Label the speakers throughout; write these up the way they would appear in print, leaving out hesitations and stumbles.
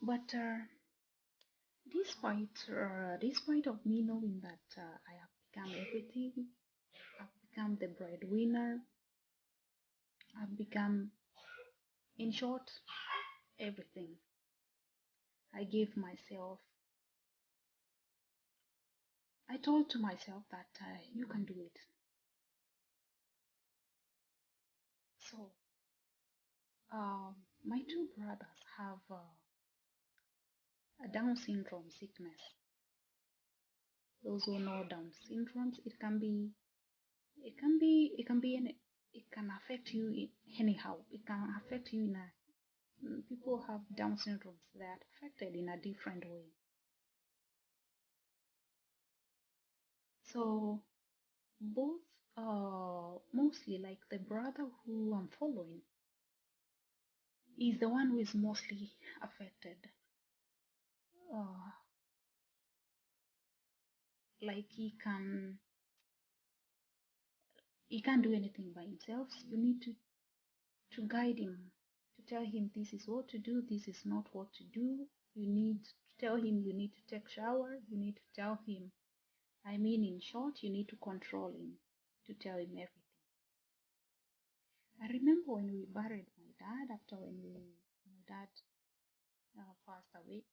Speaker 1: But despite of me knowing that I have become everything, I've become the breadwinner, I've become, in short, everything. I gave myself, I told to myself that you can do it. So, my two brothers have a Down syndrome sickness. Those who know Down syndromes, it can affect you anyhow. It can affect you in a, people have Down syndromes. They are affected in a different way. So both, mostly like the brother who I'm following is the one who is mostly affected. Uh, like he can't do anything by himself. You need to guide him, to tell him this is what to do, this is not what to do. You need to tell him you need to take shower. You need to tell him. I mean, in short, you need to control him, to tell him everything. I remember when we buried my dad, after when my dad passed away,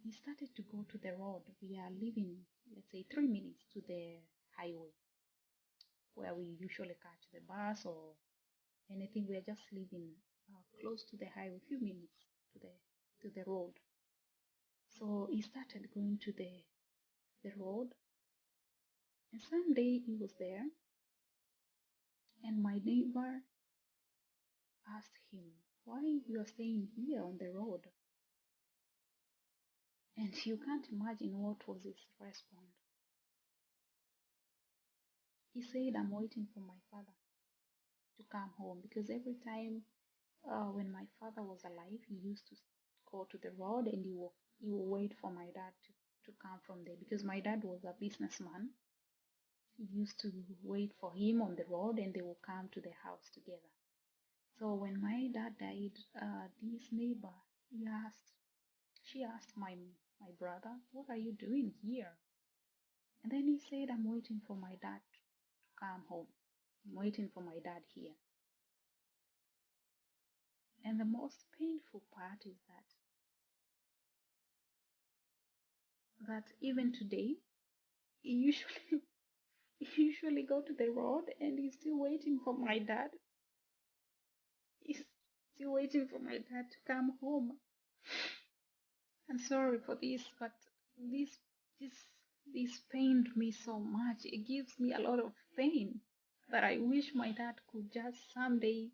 Speaker 1: he started to go to the road. We are living, let's say, 3 minutes to the highway where we usually catch the bus or anything. We are just living close to the highway, few minutes to the road. So he started going to the road, and someday he was there, and my neighbor asked him, "Why you are staying here on the road?" And you can't imagine what was his response. He said, "I'm waiting for my father to come home because every time when my father was alive, he used to go to the road and he will wait for my dad to come from there because my dad was a businessman. He used to wait for him on the road and they will come to the house together. So when my dad died, this neighbor, he asked, she asked my brother, "What are you doing here?" And then he said, "I'm waiting for my dad to come home. I'm waiting for my dad here." And the most painful part is that even today, he usually he usually go to the road and he's still waiting for my dad. He's still waiting for my dad to come home. I'm sorry for this, but this this this pained me so much. It gives me a lot of pain that I wish my dad could just someday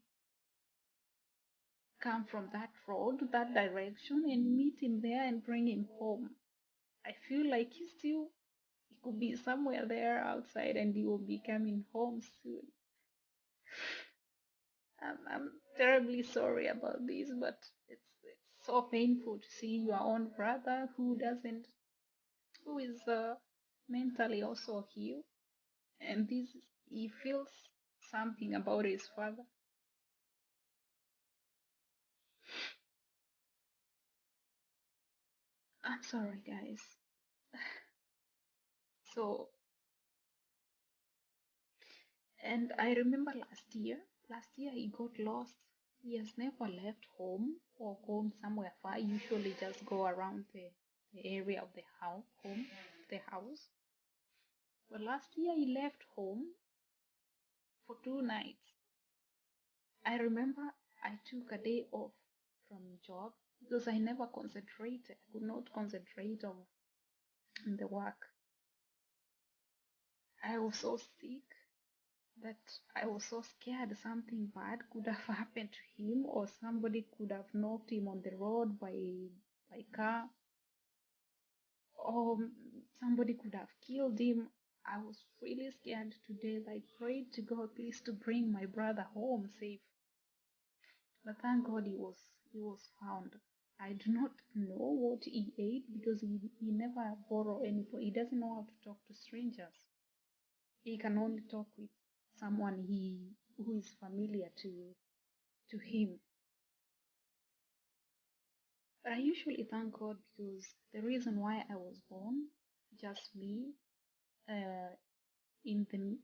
Speaker 1: come from that road, that direction, and meet him there and bring him home. I feel like he could be somewhere there outside and he will be coming home soon. I'm terribly sorry about this, but it's so painful to see your own brother who is mentally also healed, and this he feels something about his father. I'm sorry, guys. So, and I remember last year he got lost. He has never left home or gone somewhere far. He usually just go around the area of the house. But last year he left home for 2 nights. I remember I took a day off from job because I never concentrated. I could not concentrate on the work. I was so sick that I was so scared something bad could have happened to him or somebody could have knocked him on the road by car or somebody could have killed him. I was really scared today. I prayed to God, please to bring my brother home safe. But thank God he was found. I do not know what he ate because he never borrow any. He doesn't know how to talk to strangers. He can only talk with someone who is familiar to him. But I usually thank God because the reason why I was born, just me, uh, in the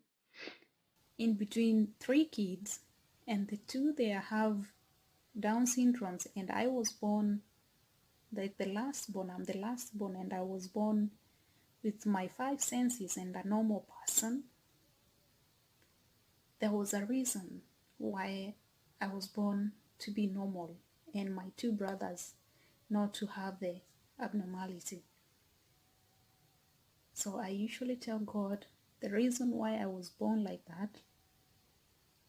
Speaker 1: in between three kids, and the two they have Down syndromes, and I was born like the last born. I'm the last born, and I was born with my five senses and a normal person. There was a reason why I was born to be normal, and my two brothers not to have the abnormality. So I usually tell God the reason why I was born like that,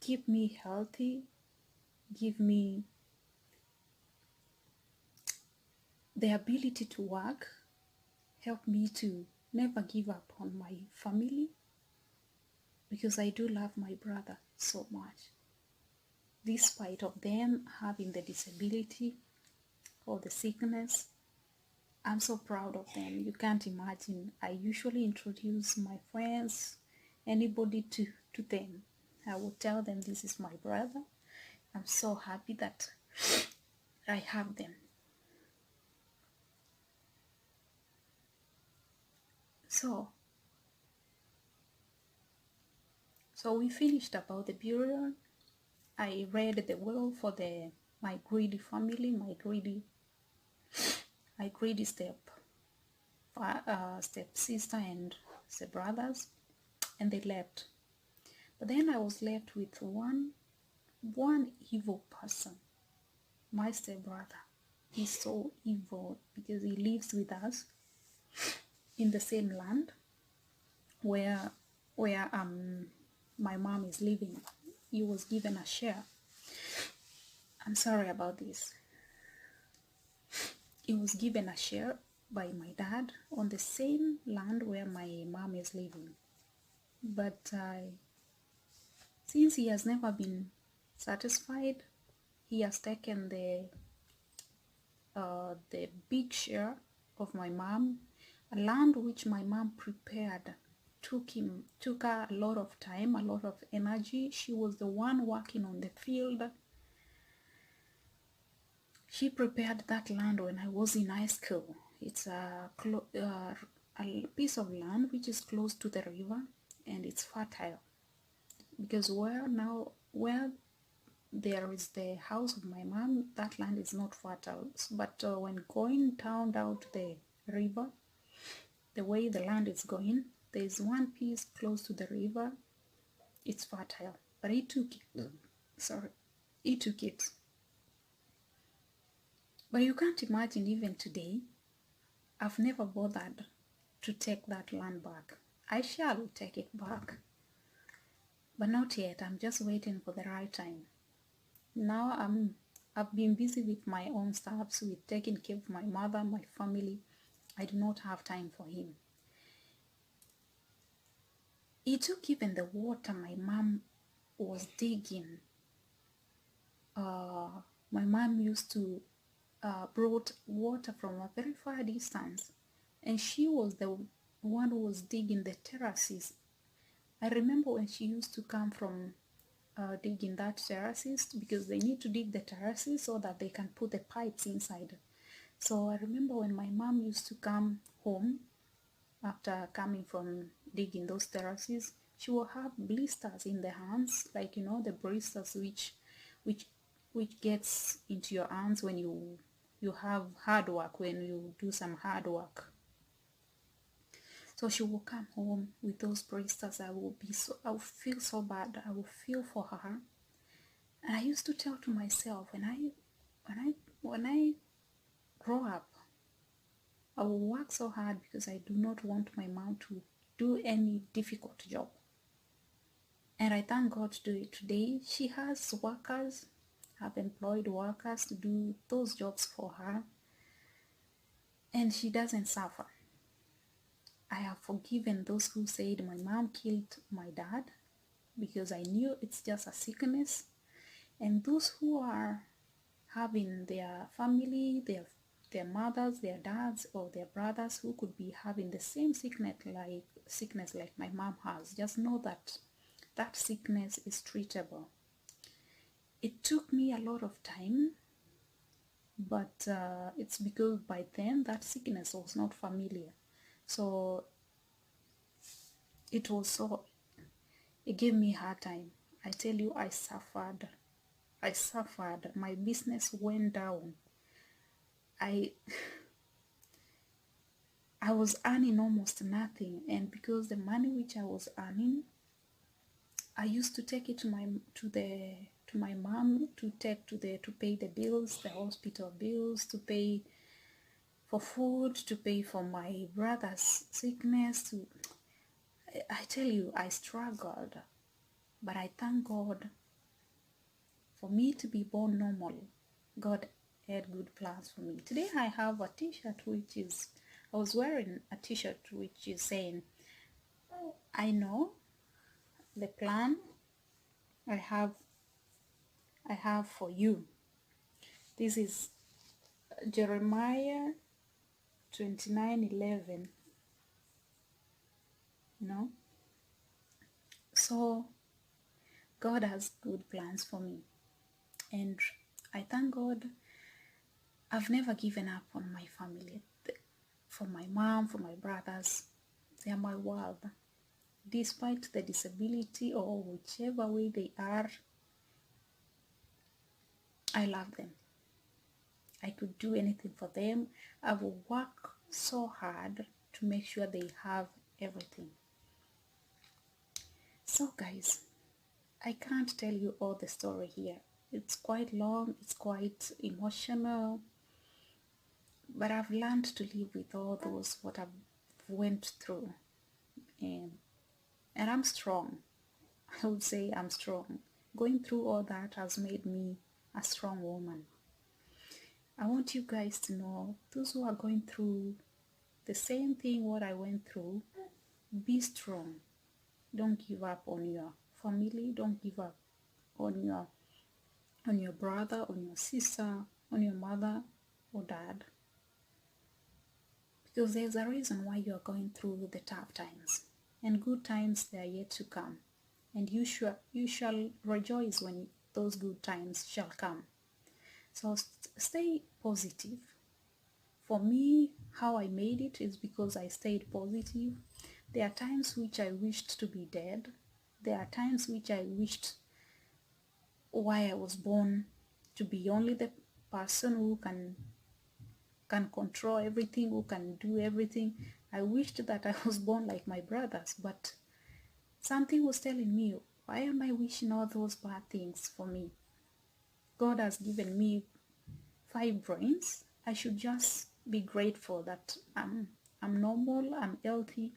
Speaker 1: keep me healthy, give me the ability to work, help me to never give up on my family, because I do love my brother so much. Despite of them having the disability or the sickness, I'm so proud of them. You can't imagine. I usually introduce my friends, anybody to them. I will tell them this is my brother. I'm so happy that I have them. So we finished about the burial. I read the will for my greedy family, my greedy step sister and step brothers, and they left. But then I was left with one evil person, my step brother. He's so evil because he lives with us in the same land where my mom is living. He was given a share. I'm sorry about this. He was given a share by my dad on the same land where my mom is living. But since he has never been satisfied, he has taken the big share of my mom, a land which my mom prepared. Took her a lot of time, a lot of energy. She was the one working on the field. She prepared that land when I was in high school. It's a piece of land which is close to the river, and it's fertile. Because where there is the house of my mom, that land is not fertile. But when going down to the river, the way the land is going, there is one piece close to the river. It's fertile, but he took it. He took it. But you can't imagine, even today, I've never bothered to take that land back. I shall take it back, but not yet. I'm just waiting for the right time. Now I've been busy with my own stuffs, with taking care of my mother, my family. I do not have time for him. He took even the water my mom was digging. My mom used to brought water from a very far distance, and she was the one who was digging the terraces. I remember when she used to come from digging that terraces, because they need to dig the terraces so that they can put the pipes inside. So I remember when my mom used to come home after coming from digging those terraces, she will have blisters in the hands, like the blisters which gets into your hands when you have hard work, when you do some hard work. So she will come home with those blisters. I will feel so bad. I will feel for her. And I used to tell to myself, when I grow up, I will work so hard, because I do not want my mom to do any difficult job. And I thank God today she has workers, have employed workers to do those jobs for her, and she doesn't suffer. I have forgiven those who said my mom killed my dad, because I knew it's just a sickness. And those who are having their family, their mothers, their dads, or their brothers who could be having the same sickness like my mom has, just know that that sickness is treatable. It took me a lot of time, but it's because by then that sickness was not familiar. So it was so, it gave me a hard time. I tell you, I suffered. My business went down. I was earning almost nothing, and because the money which I was earning, I used to take it to my mom to take to pay the bills, the hospital bills, to pay for food, to pay for my brother's sickness. I tell you, I struggled, but I thank God for me to be born normal. God had good plans for me. Today I have a t-shirt I was wearing a t-shirt which is saying, I know the plan I have for you. This is Jeremiah 29:11, you know. So God has good plans for me, and I thank God. I've never given up on my family. For my mom, for my brothers, they are my world. Despite the disability or whichever way they are, I love them. I could do anything for them. I will work so hard to make sure they have everything. So guys, I can't tell you all the story here. It's quite long, it's quite emotional, but I've learned to live with all those what I've went through, and I'm strong. I would say I'm strong. Going through all that has made me a strong woman. I want you guys to know, those who are going through the same thing what I went through, be strong. Don't give up on your family. Don't give up on your brother, on your sister, on your mother or dad. Because there's a reason why you are going through the tough times. And good times, they are yet to come. And you shall rejoice when those good times shall come. So stay positive. For me, how I made it is because I stayed positive. There are times which I wished to be dead. There are times which I wished why I was born to be only the person who can control everything, who can do everything. I wished that I was born like my brothers, but something was telling me, why am I wishing all those bad things for me? God has given me 5 brains. I should just be grateful that I'm normal, I'm healthy,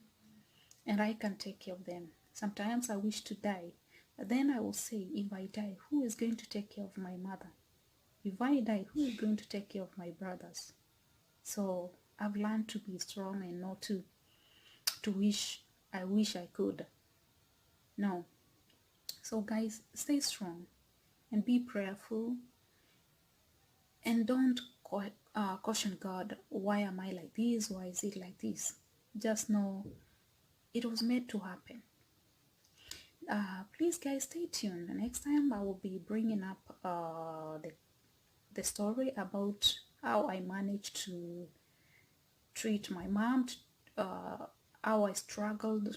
Speaker 1: and I can take care of them. Sometimes I wish to die, but then I will say, if I die, who is going to take care of my mother? If I die, who is going to take care of my brothers? So I've learned to be strong and not to wish I could. No. So guys, stay strong and be prayerful, and don't caution God, why am I like this? Why is it like this? Just know it was made to happen. Please guys, stay tuned. The next time I will be bringing up the story about how I managed to treat my mom, how I struggled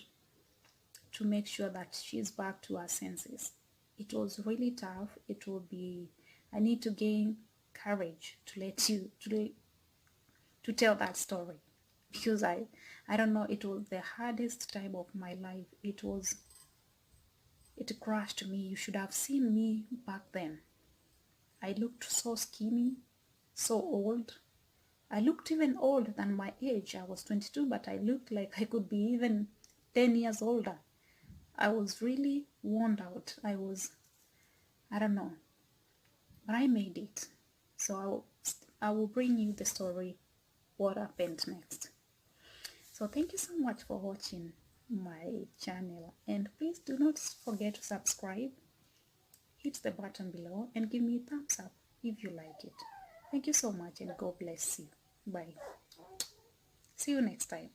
Speaker 1: to make sure that she's back to her senses. It was really tough. I need to gain courage to let you to tell that story, because I don't know, it was the hardest time of my life. It crushed me. You should have seen me back then. I looked so skinny, so old. I looked even older than my age. I was 22, but I looked like I could be even 10 years older. I was really worn out. I don't know, but I made it. So I will bring you the story, what happened next. So thank you so much for watching my channel, and please do not forget to subscribe, hit the button below, and give me a thumbs up if you like it. Thank you so much, and God bless you. Bye. See you next time.